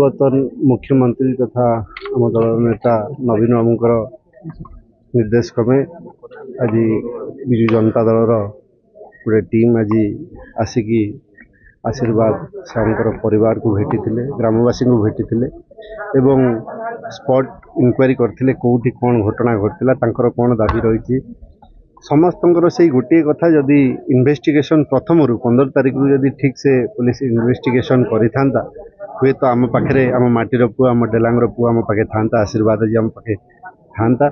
पूर्वतन मुख्यमंत्री तथा आम दल नेता नवीन बाबूंकर निर्देश क्रमे आज विजु जनता दल गोटे टीम आज आसिकी आशीर्वाद सार परिवार को भेटी ग्रामवासी को भेटी एवं स्पॉट इंक्वारी करते कौटी कौन घटना घटला कौन दाबी रही समस्त से गोटे कथा जदि इन्वेस्टिगेशन प्रथम 15 तारीख रु ठीक से पुलिस इन्वेस्टिगेशन करिथांता हुए तो आम पाखे आम माटीर पुआ आम डेलांगर पुआ आम पाखे था आशीर्वाद जी आम पाखे था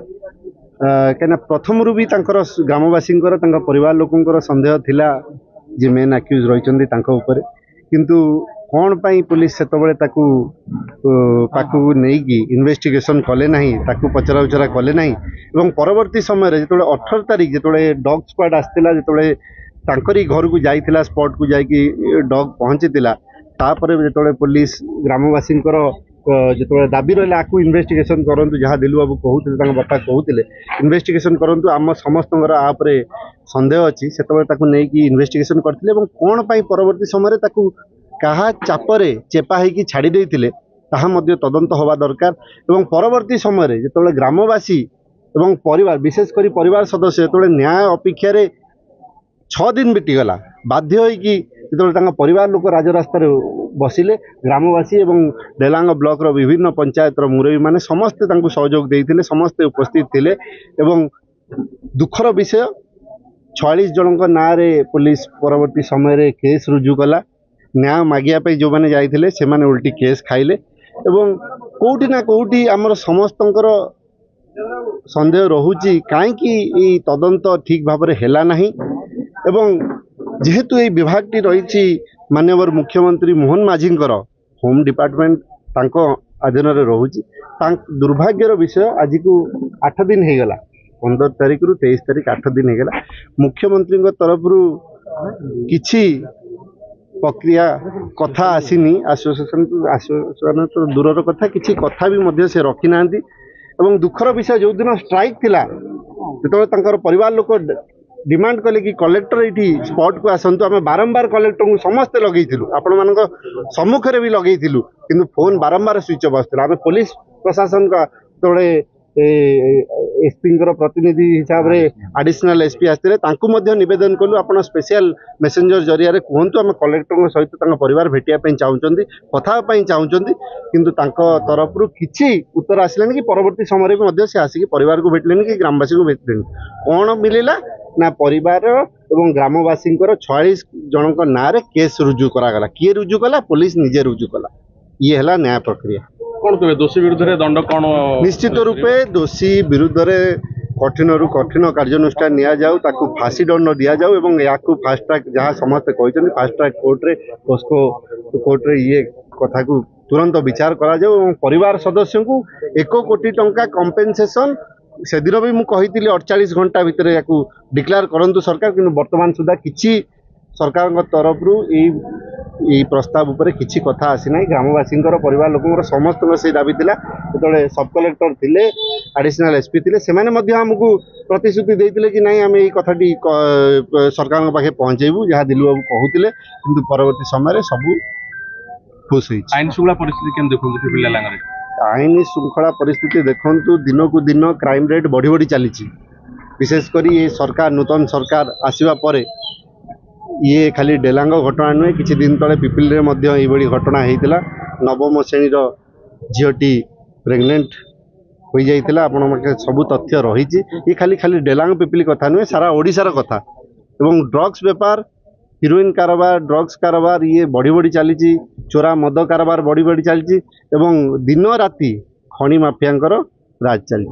कहीं प्रथम भी ग्रामवासी परिवार लोकंर संदेह थिला जे मेन आक्यूज रही किंतु कौन पाई पुलिस से पाखु नहीं इन्वेस्टिगेशन कले नहीं पचरा उचरा कले नहीं एवं परवर्ती समय जो 18 तारीख जो डॉग स्क्वाड आसला जो घर को जाइला स्पॉट को जाकि डॉग पहुंचीला तापर जो पुलिस ग्रामवासी जो दाबी रहा आपको इन्वेस्टिगेशन करूँ जहाँ दिलु बाबू कहते बापा कहते इन्वेस्टिगेशन करूँ आम समस्त आपरे संदेह अच्छी से नहीं इन्वेस्टिगेशन करते कौन पाई परवर्ती समय कहा चापरे चेपा होगी छाड़ी देते तदंत हवा दरकार एवं परवर्ती समय जो ग्रामवासी एवं परिवार विशेषकर परिवार सदस्य जो न्याय अपेक्षा 6 दिन बीतीगला बाध्य होगी जो परिवार लोक राजरास्त बसिले ग्रामवासी एवं डेलांग ब्लॉक विभिन्न पंचायत मुरबी माने समस्ते सहयोग देते समस्ते उपस्थित थे एवं दुखर विषय 46 जनों ना पुलिस परवर्ती समय केस रुजु कला न्याय मागिया जो मैंने जाइए से माने उल्टी केस खाइले एवं कोउटी ना कोउटी आमर समस्तंकर संदेह रहुची कहीं तदंत ठीक भाव में हैला नहीं एवं जेहेतु ये विभाग टी रही माननीय मुख्यमंत्री मोहन माझींकर होम डिपार्टमेंट तांको अधीन रोची दुर्भाग्यर विषय आज को 8 दिन हो गला 15 तारीख रु 23 तारीख 8 दिन हो गला मुख्यमंत्री तरफ किछि प्रक्रिया कथा आसीनी आश्वासन तो दूर कथा किछि कथा भी मध्य से रखी ना एवं दुखर विषय जो दिन स्ट्राइक थिला जो परिवार लोक डिमांड कले कि कलेक्टर ये स्पॉट को आसतु आम बारंबार कलेक्टर को समस्ते लगेलु आपण मान सम्मुखें भी लगेलु किंतु फोन बारंबार स्विच ऑफ आसाला आम पुलिस प्रशासन का जो एसपी प्रतिनिधि हिसाब से एडिशनल एसपी आसते निवेदन कलु आप स्पेशल मेसेंजर जरिया कहतु आम कलेक्टर सहित परिवार भेटापी चाहते कथापी चाहते किंतु तरफ किसी उत्तर आसलानी कि परवर्ती समय भी से आसिक परिवार को भेटले कि ग्रामवासी को भेटले कौन मिलला ना परिवार एवं ग्रामवासी 46 जनों ना केस रुजु करागला किए रुजु कला पुलिस निजे रुजु कला ये है न्याय प्रक्रिया कौन कहे दोषी विरुद्ध दंड कौन निश्चित रूपे दोषी विरुद्ध कठिन रु कठिन कार्यानुष्ठान नि जाऊ ताकू फांसी दंड दि जाऊ एवं या फास्ट ट्रैक जहाँ समस्ते कहते फास्ट ट्रैक पोस्को कोर्ट रे ये कथा को तुरंत विचार करा जाऊ एवं परिवार सदस्य को 1 कोटी टंका कंपेनसेशन से दिन भी मुझे 48 घंटा भितर या डिक्लेयर करूँ सरकार कि बर्तमान सुधा किसी सरकार तरफ प्रस्ताव उपर किसी कथा आसी ना ग्रामवासी परिवार लोक समस्त से दाबी थिला जो सब कलेक्टर थे एडिशनल एसपी थे से आमको प्रतिश्रुति देते कि नहीं आम ये कथाटी सरकार पाखे पहुँचेबू जहाँ दिलु बाबू कहते कि परवर्ती समय सब खुश आईन श्रृंखला परिस्थिति देखते आईन श्रृंखला परिस्थिति देखु दिन को दिन क्राइम रेट बढ़ी बढ़ी चली विशेषकर ये सरकार नूतन सरकार आसवा पर ये खाली डेलांग घटना नुहे किसी दिन तले पिपिल ये घटना होता 9म श्रेणीर झीटी प्रेग्नेंट हो जाता आप सब तथ्य रही ये खाली खाली डेलांग पिपिल कथा नुहे सारा ओडिशार कथा एवं ड्रग्स बेपार हिरोइन कारोबार ड्रग्स कारोबार ये बढ़ी बढ़ी चली चोरा मद कारोबार बढ़ी बढ़ी चली दिन राति खଣି माफिया राज चली।